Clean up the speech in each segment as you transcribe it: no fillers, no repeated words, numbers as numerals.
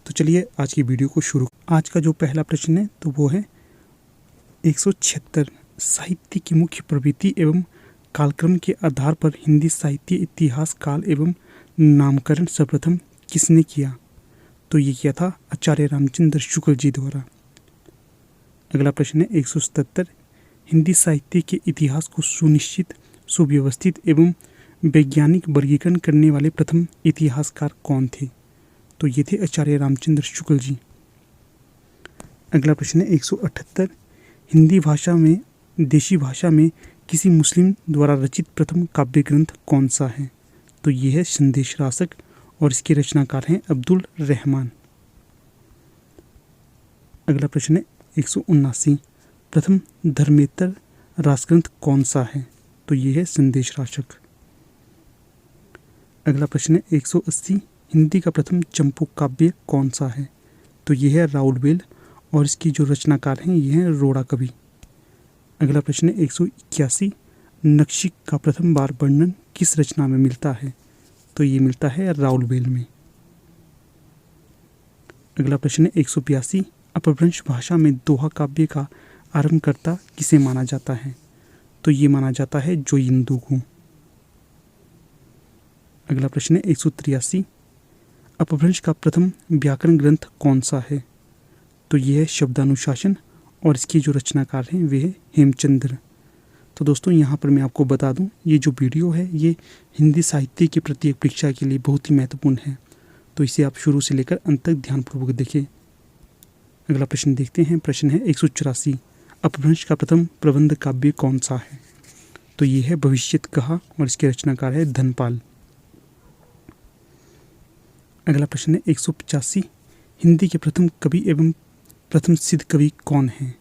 तो चलिए आज की वीडियो को शुरू। आज का जो पहला प्रश्न है तो वो है 176 साहित्य की मुख्य प्रवृत्ति एवं कालक्रम के आधार पर हिंदी साहित्य इतिहास काल एवं नामकरण सर्वप्रथम किसने किया? तो ये किया था आचार्य रामचंद्र शुक्ल जी द्वारा। अगला प्रश्न है 177 हिंदी साहित्य के इतिहास को सुनिश्चित सुव्यवस्थित एवं वैज्ञानिक वर्गीकरण करने वाले प्रथम इतिहासकार कौन थे? तो ये थे आचार्य रामचंद्र शुक्ल जी। अगला प्रश्न है 178 हिंदी भाषा में देशी भाषा में किसी मुस्लिम द्वारा रचित प्रथम काव्य ग्रंथ कौन सा है? तो ये है संदेश रासक और इसके रचनाकार हैं अब्दुल रहमान। अगला प्रश्न है 179 प्रथम धर्मेतर रासग्रंथ कौन सा है? तो ये है संदेश रासक। अगला प्रश्न है 180 हिंदी का प्रथम चंपू काव्य कौन सा है? तो ये है राउलवेल और इसकी जो रचनाकार हैं ये हैं रोड़ा कवि। अगला प्रश्न है 181 नक्शिक का प्रथम बार वर्णन किस रचना में मिलता है? तो ये मिलता है राउलवेल में। अगला प्रश्न है 182 अपभ्रंश भाषा में दोहा काव्य का आरंभकर्ता किसे माना जाता है? तो ये माना जाता है जोयिंदू को। अगला प्रश्न है 183 अपभ्रंश का प्रथम व्याकरण ग्रंथ कौन सा है? तो ये है शब्दानुशासन और इसके जो रचनाकार हैं वे है हेमचंद्र। तो दोस्तों यहाँ पर मैं आपको बता दूं ये जो वीडियो है ये हिंदी साहित्य की प्रत्येक परीक्षा के लिए बहुत ही महत्वपूर्ण है, तो इसे आप शुरू से लेकर अंत तक ध्यानपूर्वक देखें। अगला प्रश्न देखते हैं। प्रश्न है 184 अपभ्रंश का प्रथम प्रबंध काव्य कौन सा है? तो ये है भविष्यत कहा और इसके रचनाकार है धनपाल। अगला प्रश्न है 185 हिंदी के प्रथम कवि एवं प्रथम सिद्ध कवि कौन हैं?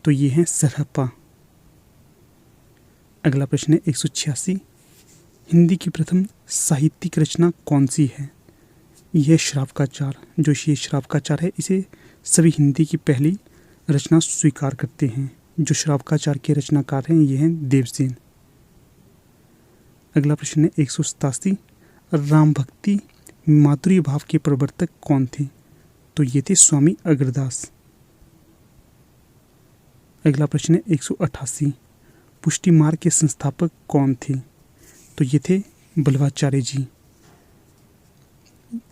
तो ये हैं सरहप्पा। अगला प्रश्न है 186 हिंदी की प्रथम साहित्यिक रचना कौन सी है? यह श्रावकाचार। जो ये श्रावकाचार है इसे सभी हिंदी की पहली रचना स्वीकार करते हैं। जो श्रावकाचार के रचनाकार हैं ये हैं देवसेन। अगला प्रश्न है 187 राम भक्ति माधुरी भाव के प्रवर्तक कौन थे? तो ये थे स्वामी अग्रदास। अगला प्रश्न है 188 पुष्टि मार्ग के संस्थापक कौन थे? तो ये थे बल्लभाचार्य जी।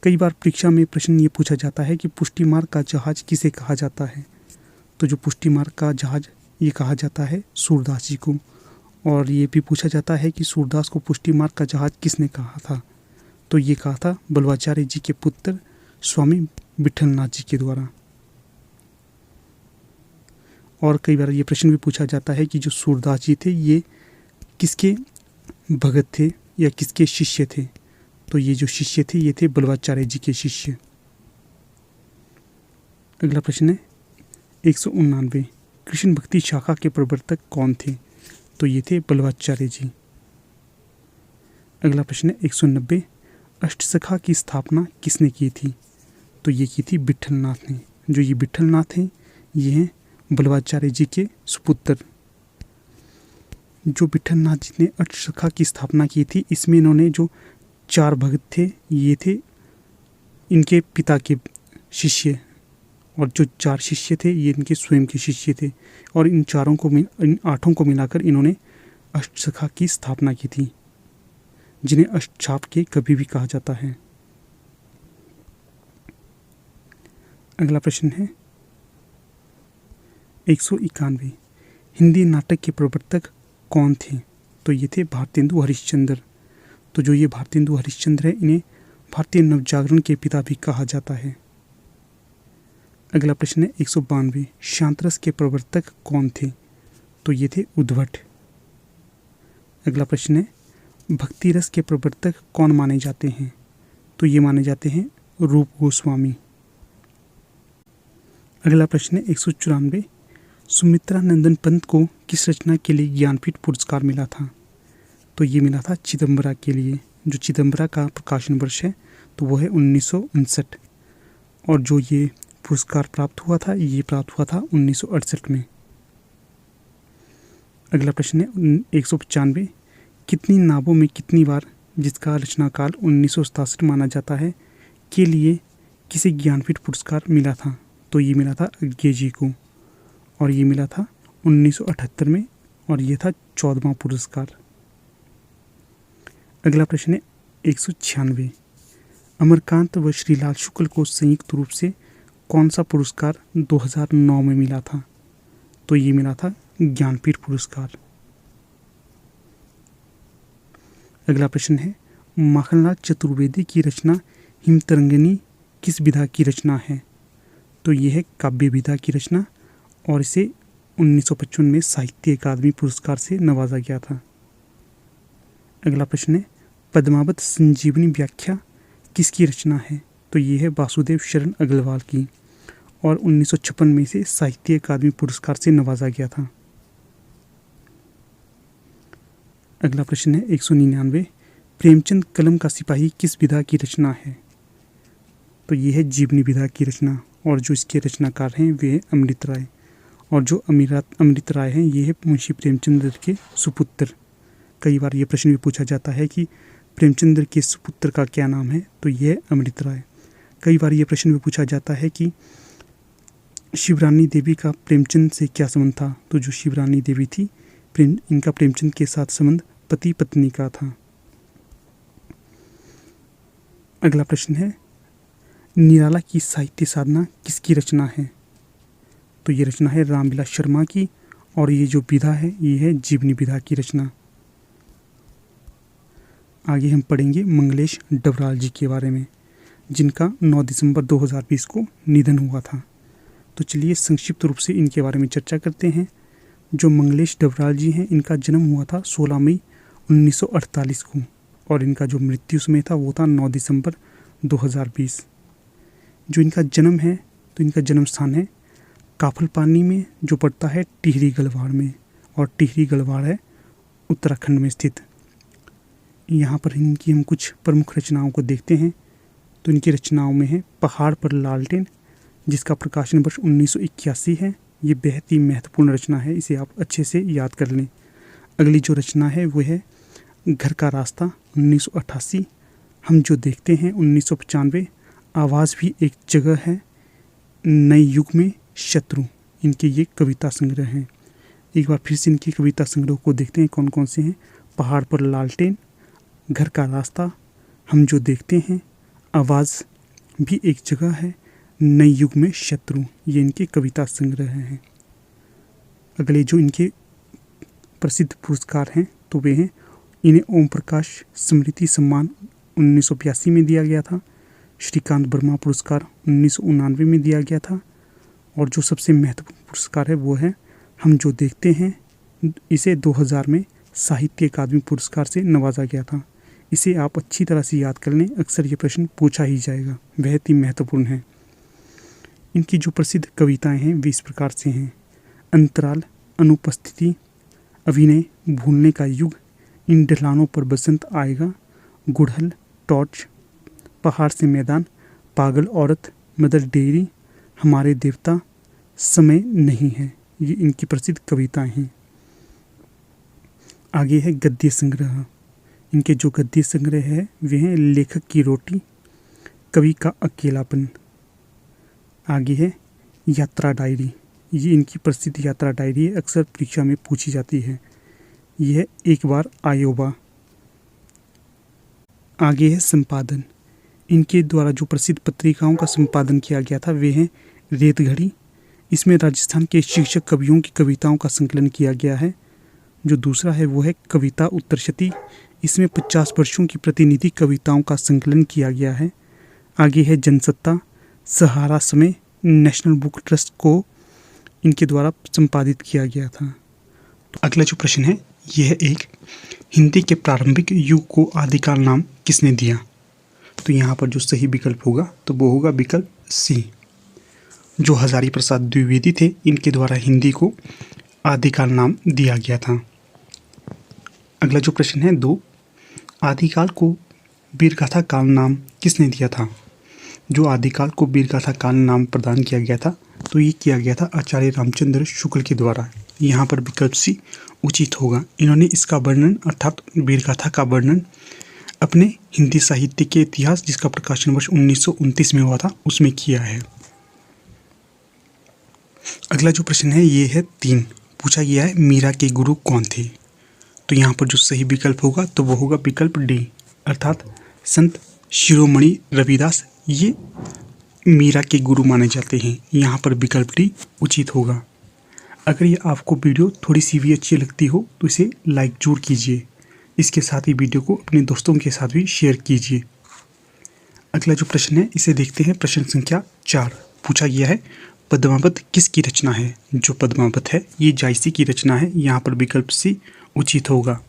कई बार परीक्षा में प्रश्न ये पूछा जाता है कि पुष्टि मार्ग का जहाज किसे कहा जाता है? तो जो पुष्टि मार्ग का जहाज ये कहा जाता है सूरदास जी को। और ये भी पूछा जाता है कि सूरदास को पुष्टि मार्ग का जहाज किसने कहा था? तो ये कहा था बल्लभाचार्य जी के पुत्र स्वामी विठलनाथ जी के द्वारा। और कई बार ये प्रश्न भी पूछा जाता है कि जो सूरदास जी थे ये किसके भगत थे या किसके शिष्य थे? तो ये जो शिष्य थे ये थे बल्लभाचार्य जी के शिष्य। अगला प्रश्न है 189 कृष्ण भक्ति शाखा के प्रवर्तक कौन थे? तो ये थे बल्लभाचार्य जी। अगला प्रश्न है 190 अष्टसखा की स्थापना किसने की थी? तो ये की थी विठलनाथ ने। जो ये विठलनाथ हैं ये हैं बल्लभाचार्य जी के सुपुत्र। जो विठलनाथ जी ने अष्टसखा की स्थापना की थी इसमें इन्होंने जो 4 भगत थे ये थे इनके पिता के शिष्य, और जो 4 शिष्य थे ये इनके स्वयं के शिष्य थे। और इन 8 को मिलाकर इन्होंने अष्टसखा की स्थापना की थी, जिन्हें अष्टछाप के कवि भी कहा जाता है। अगला प्रश्न है 191 हिंदी नाटक के प्रवर्तक कौन थे? तो ये थे भारतेंदु हरिश्चंद्र। तो जो ये भारतेंदु हरिश्चंद्र है इन्हें भारतीय नवजागरण के पिता भी कहा जाता है। अगला प्रश्न है 192 शांतरस के प्रवर्तक कौन थे? तो ये थे उद्भट। अगला प्रश्न है भक्ति रस के प्रवर्तक कौन माने जाते हैं? तो ये माने जाते हैं रूप गोस्वामी। अगला प्रश्न है 194 सुमित्रा नंदन पंत को किस रचना के लिए ज्ञानपीठ पुरस्कार मिला था? तो ये मिला था चिदम्बरा के लिए। जो चिदम्बरा का प्रकाशन वर्ष है तो वो है 1959, और जो ये पुरस्कार प्राप्त हुआ था ये प्राप्त हुआ था 1968 में। अगला प्रश्न है 195 कितनी नावों में कितनी बार, जिसका रचनाकाल 1967 माना जाता है, के लिए किसे ज्ञानपीठ पुरस्कार मिला था? तो ये मिला था अज्ञे जी को, और ये मिला था 1978 में, और ये था 14वां पुरस्कार। अगला प्रश्न है 196। अमरकांत व श्रीलाल शुक्ल को संयुक्त रूप से कौन सा पुरस्कार 2009 में मिला था? तो ये मिला था ज्ञानपीठ पुरस्कार। अगला प्रश्न है माखनलाल चतुर्वेदी की रचना हिमतरंगिनी किस विधा की रचना है? तो ये है काव्य विधा की रचना, और इसे 1955 में साहित्य अकादमी पुरस्कार से नवाजा गया था। अगला प्रश्न है पद्मावत संजीवनी व्याख्या किसकी रचना है? तो ये है वासुदेव शरण अग्रवाल की, और 1956 में इसे साहित्य अकादमी पुरस्कार से नवाजा गया था। अगला प्रश्न है 199। प्रेमचंद कलम का सिपाही किस विधा की रचना है? तो ये है जीवनी विधा की रचना, और जो इसके रचनाकार हैं वे हैं अमृत राय, और जो अमृत राय हैं ये है मुंशी प्रेमचंद्र के सुपुत्र। कई बार ये प्रश्न भी पूछा जाता है कि प्रेमचंद्र के सुपुत्र का क्या नाम है? तो ये है अमृत राय। कई बार ये प्रश्न भी पूछा जाता है कि शिवरानी देवी का प्रेमचंद से क्या संबंध था? तो जो शिवरानी देवी थी इनका प्रेमचंद के साथ संबंध पति पत्नी का था। अगला प्रश्न है निराला की साहित्य साधना किसकी रचना है? तो ये रचना है रामविलास शर्मा की, और ये जो विधा है ये है जीवनी विधा की रचना। आगे हम पढ़ेंगे मंगलेश डबराल जी के बारे में, जिनका 9 दिसंबर 2020 को निधन हुआ था। तो चलिए संक्षिप्त रूप से इनके बारे में चर्चा करते हैं। जो मंगलेश डबराल जी हैं इनका जन्म हुआ था 16 मई 1948 को, और इनका जो मृत्यु समय था वो था 9 दिसंबर 2020। जो इनका जन्म है तो इनका जन्म स्थान है काफलपानी में, जो पड़ता है टिहरी गढ़वाल में, और टिहरी गढ़वाल है उत्तराखंड में स्थित। यहाँ पर इनकी हम कुछ प्रमुख रचनाओं को देखते हैं। तो इनकी रचनाओं में है पहाड़ पर लालटेन, जिसका प्रकाशन वर्ष 1981 है। ये बेहद ही महत्वपूर्ण रचना है, इसे आप अच्छे से याद कर लें। अगली जो रचना है वो है घर का रास्ता 1988, हम जो देखते हैं 1995, आवाज़ भी एक जगह है, नए युग में शत्रु, इनके ये कविता संग्रह हैं। एक बार फिर से इनकी कविता संग्रह को देखते हैं कौन कौन से हैं। पहाड़ पर लालटेन, घर का रास्ता, हम जो देखते हैं, आवाज़ भी एक जगह है, नए युग में शत्रु, ये इनके कविता संग्रह हैं। अगले जो इनके प्रसिद्ध पुरस्कार हैं तो वे हैं इन्हें ओम प्रकाश स्मृति सम्मान 1982 में दिया गया था, श्रीकांत वर्मा पुरस्कार 1999 में दिया गया था, और जो सबसे महत्वपूर्ण पुरस्कार है वो है हम जो देखते हैं, इसे 2000 में साहित्य अकादमी पुरस्कार से नवाजा गया था। इसे आप अच्छी तरह से याद कर लें, अक्सर ये प्रश्न पूछा ही जाएगा, बेहद ही महत्वपूर्ण है। इनकी जो प्रसिद्ध कविताएं हैं वे इस प्रकार से हैं। अंतराल, अनुपस्थिति, अभिनय, भूलने का युग, इन ढलानों पर बसंत आएगा, गुड़हल, टॉर्च, पहाड़ से मैदान, पागल औरत, मदर डेयरी, हमारे देवता, समय नहीं है, ये इनकी प्रसिद्ध कविताएं हैं। आगे है गद्य संग्रह। इनके जो गद्य संग्रह है वे हैं लेखक की रोटी, कवि का अकेलापन। आगे है यात्रा डायरी, ये इनकी प्रसिद्ध यात्रा डायरी है, अक्सर परीक्षा में पूछी जाती है। यह है एक बार आयोबा। आगे है संपादन। इनके द्वारा जो प्रसिद्ध पत्रिकाओं का संपादन किया गया था वे हैं रेतघड़ी, इसमें राजस्थान के शिक्षक कवियों की कविताओं का संकलन किया गया है। जो दूसरा है वो है कविता उत्तरशती, इसमें 50 वर्षों की प्रतिनिधि कविताओं का संकलन किया गया है। आगे है जनसत्ता, सहारा समय, नेशनल बुक ट्रस्ट को इनके द्वारा संपादित किया गया था। तो अगला जो प्रश्न है यह है एक हिंदी के प्रारंभिक युग को आदिकाल नाम किसने दिया? तो यहाँ पर जो सही विकल्प होगा तो वो होगा विकल्प सी। जो हजारी प्रसाद द्विवेदी थे इनके द्वारा हिंदी को आदिकाल नाम दिया गया था। अगला जो प्रश्न है 2, आदिकाल को वीरगाथा काल नाम किसने दिया था? जो आदिकाल को वीरगाथा काल नाम प्रदान किया गया था तो ये किया गया था आचार्य रामचंद्र शुक्ल के द्वारा। यहाँ पर विकल्प सी उचित होगा। इन्होंने इसका वर्णन अर्थात वीरगाथा का वर्णन अपने हिंदी साहित्य के इतिहास, जिसका प्रकाशन वर्ष 1929 में हुआ था, उसमें किया है। अगला जो प्रश्न है ये है 3। पूछा गया है मीरा के गुरु कौन थे। तो यहाँ पर जो सही विकल्प होगा तो वो होगा विकल्प डी, अर्थात संत शिरोमणि रविदास ये मीरा के गुरु माने जाते हैं। यहाँ पर विकल्प डी उचित होगा। अगर ये आपको वीडियो थोड़ी सी भी अच्छी लगती हो तो इसे लाइक जरूर कीजिए। इसके साथ ही वीडियो को अपने दोस्तों के साथ भी शेयर कीजिए। अगला जो प्रश्न है इसे देखते हैं। प्रश्न संख्या 4 पूछा गया है पद्मावत किसकी रचना है। जो पद्मावत है ये जायसी की रचना है। यहाँ पर विकल्प सी उचित होगा।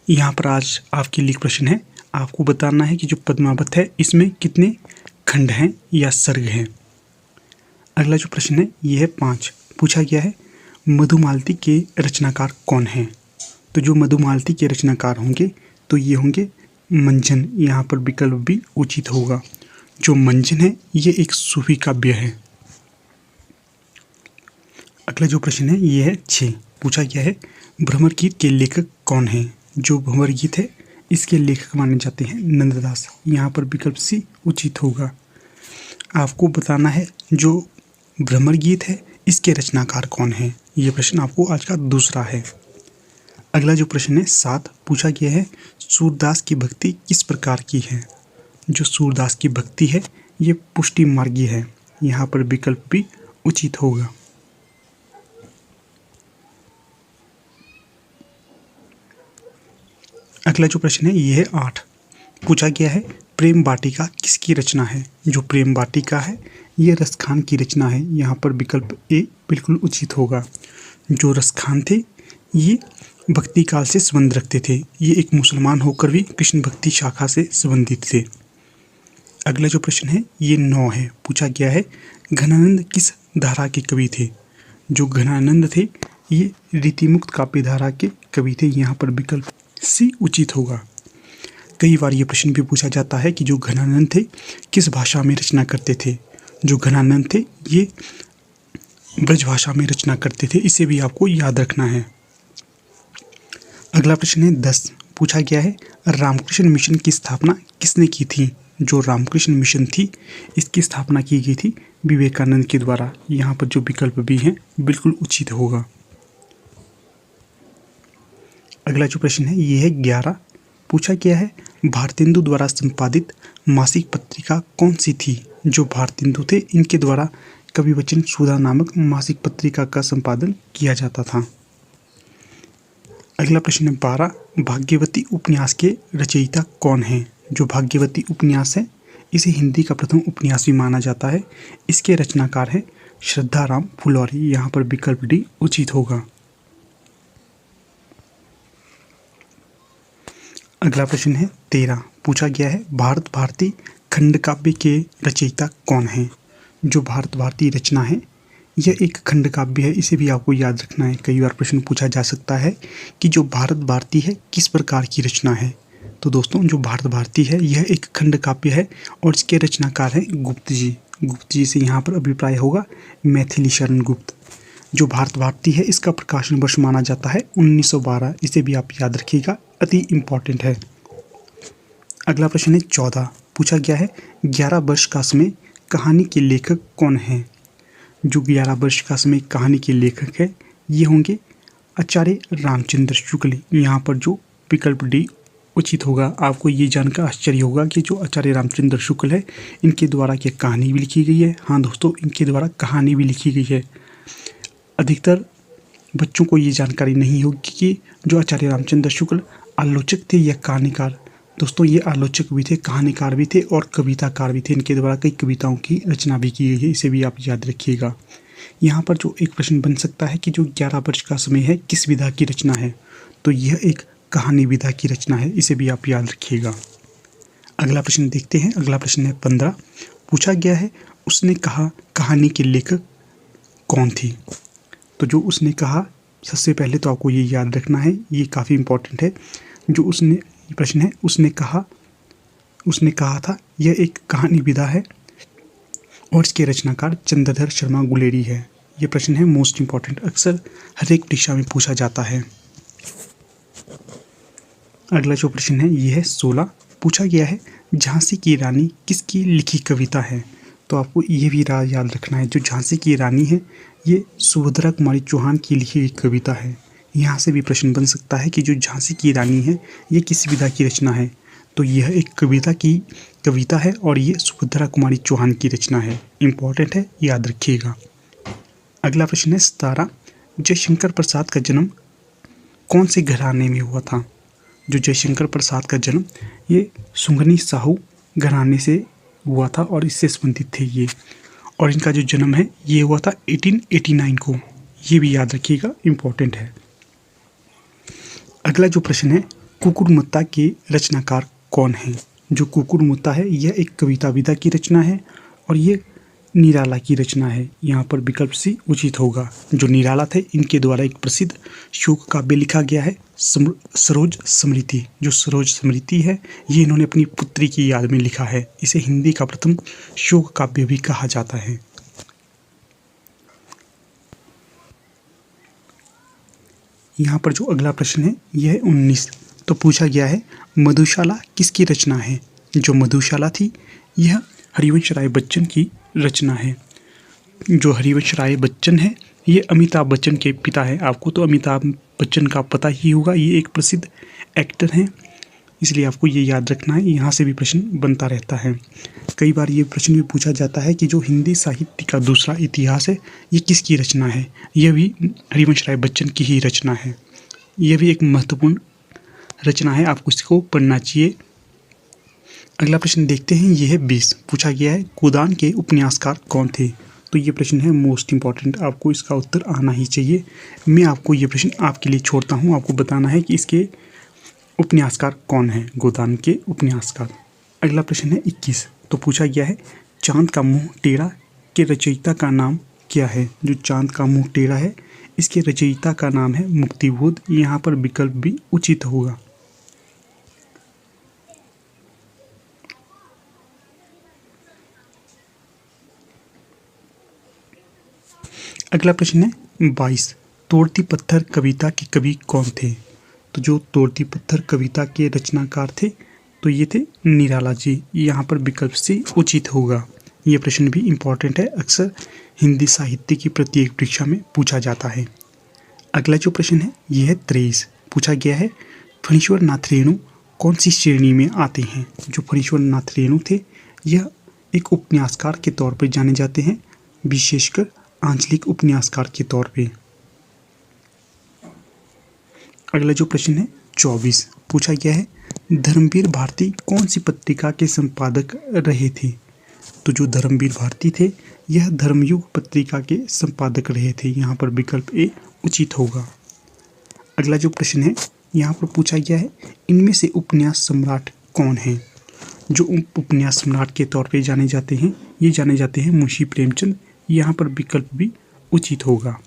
यहाँ पर आज आपके लिए प्रश्न है, आपको बताना है कि जो पद्मावत है इसमें कितने खंड हैं या सर्ग हैं। अगला जो प्रश्न है ये है 5। पूछा गया है मधुमालती के रचनाकार कौन हैं। तो जो मधुमालती के रचनाकार होंगे तो ये होंगे मंजन। यहाँ पर विकल्प भी उचित होगा। जो मंजन है ये एक सूफी काव्य है। अगला जो प्रश्न है ये है 6। पूछा गया है भ्रमर गीत के लेखक कौन हैं। जो भ्रमर गीत है इसके लेखक माने जाते हैं नंददास। यहाँ पर विकल्प सी उचित होगा। आपको बताना है जो भ्रमर गीत है इसके रचनाकार कौन हैं। ये प्रश्न आपको आज का दूसरा है। अगला जो प्रश्न है 7। पूछा गया है सूरदास की भक्ति किस प्रकार की है। जो सूरदास की भक्ति है ये पुष्टि मार्गी है। यहाँ पर विकल्प भी उचित होगा। अगला जो प्रश्न है ये है 8। पूछा गया है प्रेम वाटिका किसकी रचना है। जो प्रेम वाटिका है ये रसखान की रचना है। यहाँ पर विकल्प ए बिल्कुल उचित होगा। जो रसखान थे ये भक्ति काल से संबंध रखते थे। ये एक मुसलमान होकर भी कृष्ण भक्ति शाखा से संबंधित थे। अगला जो प्रश्न है ये 9 है। पूछा गया है घनानंद किस धारा के कवि थे। जो घनानंद थे ये रीतिमुक्त काव्य धारा के कवि थे। यहाँ पर विकल्प सी उचित होगा। कई बार ये प्रश्न भी पूछा जाता है कि जो घनानंद थे किस भाषा में रचना करते थे। जो घनानंद थे ये ब्रज भाषा में रचना करते थे। इसे भी आपको याद रखना है। अगला प्रश्न है 10। पूछा गया है रामकृष्ण मिशन की स्थापना किसने की थी। जो रामकृष्ण मिशन थी इसकी स्थापना की गई थी विवेकानंद के द्वारा। यहाँ पर जो विकल्प भी हैं बिल्कुल उचित होगा। अगला जो प्रश्न है ये है 11। पूछा गया है भारतेंदु द्वारा संपादित मासिक पत्रिका कौन सी थी। जो भारतेंदु थे इनके द्वारा कविवचन सुधा नामक मासिक पत्रिका का संपादन किया जाता था। अगला प्रश्न है 12। भाग्यवती उपन्यास के रचयिता कौन हैं। जो भाग्यवती उपन्यास है इसे हिंदी का प्रथम उपन्यास भी माना जाता है। इसके रचनाकार हैं श्रद्धाराम फुलौरी। यहाँ पर विकल्प डी उचित होगा। अगला प्रश्न है 13। पूछा गया है भारत भारती खंड काव्य के रचयिता कौन हैं। जो भारत भारती रचना है यह एक खंड काव्य है। इसे भी आपको याद रखना है। कई बार प्रश्न पूछा जा सकता है कि जो भारत भारती है किस प्रकार की रचना है। तो दोस्तों जो भारत भारती है यह एक खंड काव्य है और इसके रचनाकार हैं गुप्त जी। गुप्त जी से यहाँ पर अभिप्राय होगा मैथिली शरण गुप्त। जो भारत भारती है इसका प्रकाशन वर्ष माना जाता है 1912। इसे भी आप याद रखिएगा, अति इम्पॉर्टेंट है। अगला प्रश्न है 14। पूछा गया है 11 वर्ष का समय कहानी के लेखक कौन हैं। जो 11 वर्ष का समय कहानी के लेखक है ये होंगे आचार्य रामचंद्र शुक्ल। यहाँ पर जो विकल्प डी उचित होगा। आपको ये जानकर आश्चर्य होगा कि जो आचार्य रामचंद्र शुक्ल है इनके द्वारा क्या कहानी भी लिखी गई है। हाँ दोस्तों, इनके द्वारा कहानी भी लिखी गई है। अधिकतर बच्चों को ये जानकारी नहीं होगी कि जो आचार्य रामचंद्र शुक्ल आलोचक थे या कहानीकार। दोस्तों ये आलोचक भी थे, कहानीकार भी थे और कविताकार भी थे। इनके द्वारा कई कविताओं की रचना भी की गई है। इसे भी आप याद रखिएगा। यहाँ पर जो एक प्रश्न बन सकता है कि जो 11 वर्ष का समय है किस विधा की रचना है। तो यह एक कहानी विधा की रचना है। इसे भी आप याद रखिएगा। अगला प्रश्न देखते हैं। अगला प्रश्न है 15। पूछा गया है उसने कहा कहानी के लेखक कौन थी। तो जो उसने कहा, सबसे पहले तो आपको ये याद रखना है, ये काफ़ी इम्पोर्टेंट है। जो उसने प्रश्न है उसने कहा था यह एक कहानी विधा है और इसके रचनाकार चंद्रधर शर्मा गुलेरी है। ये प्रश्न है मोस्ट इम्पॉर्टेंट, अक्सर हर एक परीक्षा में पूछा जाता है। अगला जो प्रश्न है ये है 16। पूछा गया है झांसी की रानी किसकी लिखी कविता है। तो आपको ये भी याद रखना है, जो झांसी की रानी है ये सुभद्रा कुमारी चौहान की लिखी हुई कविता है। यहाँ से भी प्रश्न बन सकता है कि जो झांसी की रानी है ये किस विधा की रचना है। तो यह एक कविता है और ये सुभद्रा कुमारी चौहान की रचना है। इम्पॉर्टेंट है, याद रखिएगा। अगला प्रश्न है 17। जयशंकर प्रसाद का जन्म कौन से घराने में हुआ था। जो जयशंकर प्रसाद का जन्म ये सुंगनी साहू घराने से हुआ था और इससे संबंधित थे ये, और इनका जो जन्म है ये हुआ था 1889 को। ये भी याद रखिएगा, इम्पोर्टेंट है। अगला जो प्रश्न है कुकुरमुत्ता के रचनाकार कौन है। जो कुकुरमुत्ता है यह एक कविता विधा की रचना है और ये निराला की रचना है। यहाँ पर विकल्प सी उचित होगा। जो निराला थे इनके द्वारा एक प्रसिद्ध शोक काव्य लिखा गया है सरोज स्मृति। जो सरोज स्मृति है ये इन्होंने अपनी पुत्री की याद में लिखा है। इसे हिंदी का प्रथम शोक काव्य भी कहा जाता है। यहाँ पर जो अगला प्रश्न है यह है 19। तो पूछा गया है मधुशाला किसकी रचना है। जो मधुशाला थी यह हरिवंश राय बच्चन की रचना है। जो हरिवंश राय बच्चन है ये अमिताभ बच्चन के पिता है। आपको तो अमिताभ बच्चन का पता ही होगा, ये एक प्रसिद्ध एक्टर हैं, इसलिए आपको ये याद रखना है। यहाँ से भी प्रश्न बनता रहता है। कई बार ये प्रश्न भी पूछा जाता है कि जो हिंदी साहित्य का दूसरा इतिहास है ये किसकी रचना है। यह भी हरिवंश राय बच्चन की ही रचना है। यह भी एक महत्वपूर्ण रचना है, आपको इसको पढ़ना चाहिए। अगला प्रश्न देखते हैं, यह है 20। पूछा गया है गोदान के उपन्यासकार कौन थे। तो ये प्रश्न है मोस्ट इम्पॉर्टेंट, आपको इसका उत्तर आना ही चाहिए। मैं आपको ये प्रश्न आपके लिए छोड़ता हूँ, आपको बताना है कि इसके उपन्यासकार कौन है, गोदान के उपन्यासकार। अगला प्रश्न है 21। तो पूछा गया है चांद का मुंह टेढ़ा के रचयिता का नाम क्या है। जो चांद का मुंह टेढ़ा है इसके रचयिता का नाम है मुक्तिबोध। यहाँ पर विकल्प भी उचित होगा। अगला प्रश्न है 22। तोड़ती पत्थर कविता के कवि कौन थे। तो जो तोड़ती पत्थर कविता के रचनाकार थे तो ये थे निराला जी। यहाँ पर विकल्प से उचित होगा। ये प्रश्न भी इम्पॉर्टेंट है, अक्सर हिंदी साहित्य की प्रत्येक परीक्षा में पूछा जाता है। अगला जो प्रश्न है ये है 23। पूछा गया है फणीश्वर नाथ रेणु कौन सी श्रेणी में आते हैं। जो फणीश्वर नाथ रेणु थे यह एक उपन्यासकार के तौर पर जाने जाते हैं, विशेषकर आंचलिक उपन्यासकार के तौर पे। अगला जो प्रश्न है 24। पूछा गया है धर्मवीर भारती कौन सी पत्रिका के संपादक रहे थे। तो जो धर्मवीर भारती थे यह धर्मयुग पत्रिका के संपादक रहे थे। यहाँ पर विकल्प ए उचित होगा। अगला जो प्रश्न है यहाँ पर पूछा गया है इनमें से उपन्यास सम्राट कौन है। जो उपन्यास सम्राट के तौर पे जाने जाते हैं ये जाने जाते हैं मुंशी प्रेमचंद। यहाँ पर विकल्प भी उचित होगा।